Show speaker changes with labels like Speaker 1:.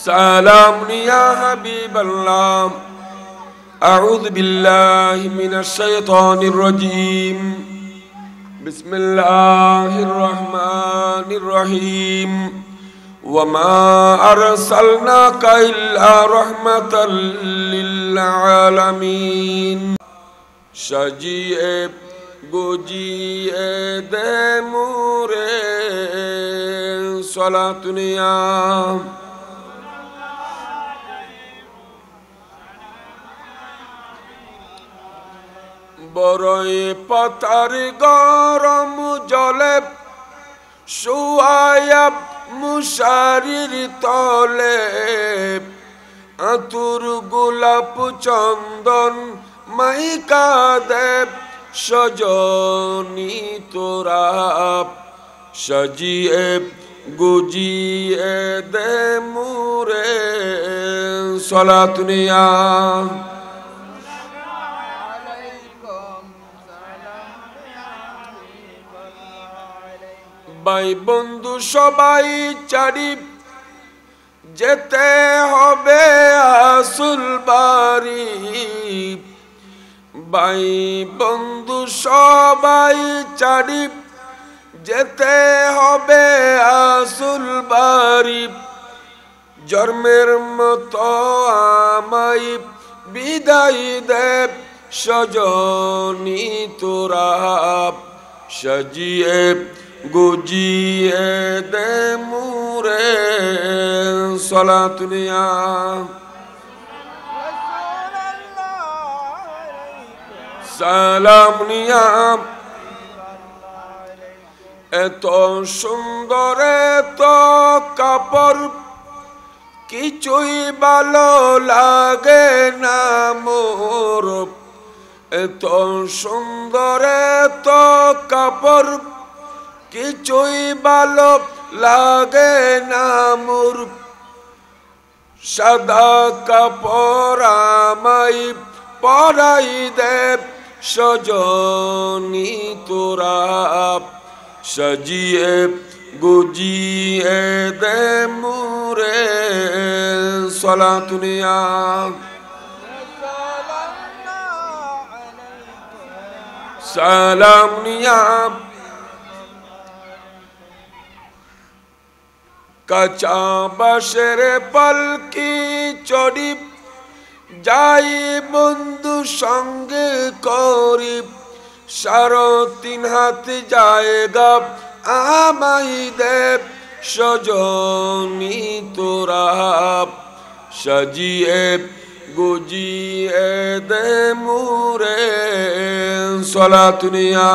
Speaker 1: سلام يا حبيب الله أعوذ بالله من الشيطان الرجيم بسم الله الرحمن الرحيم وما أرسلناك إلا رحمة للعالمين شجيئ গুজিয়ে দে মুরে সলাতুনিয়া বড়ই পাতার গরম জলে শুয়ায়া মুশারির তলে আতুর গোলাপ চন্দন মাইকা দেব সজনী তোরা সজিয়ে গুজিয়ে দে মুরে সলাতুনিয়া ভাই বন্ধু সবাই চারি যেতে হবে আসল বাড়ি ভাই বন্ধু সবাই চারি যেতে হবে আসল বাড়ি জন্মের মতো আমায় বিদায় দেব সজনী তোরা সাজিয়ে গুজিয়ে দে মুরে সলাতুনিয়া সালাম নিয়া এত সুন্দর এত কাপড় কিছুই ভালো লাগে না মোর এত সুন্দর এত কাপড় কিছুই ভালো লাগে না মোর সাদা কাপড় আমায় পরাই দেব সজনী তোরা সাজিয়ে গুজিয়ে দে মুরে সলাতুনিয়া সালাম নিয়া কাঁচা বাঁশের পালকি চড়ি যাই বন্ধু সঙ্গে করি 3.5 হাত জায়গা আমায় দেব সজনী তোরা সাজিয়ে গুজিয়ে দে মুরে সলাতুনিয়া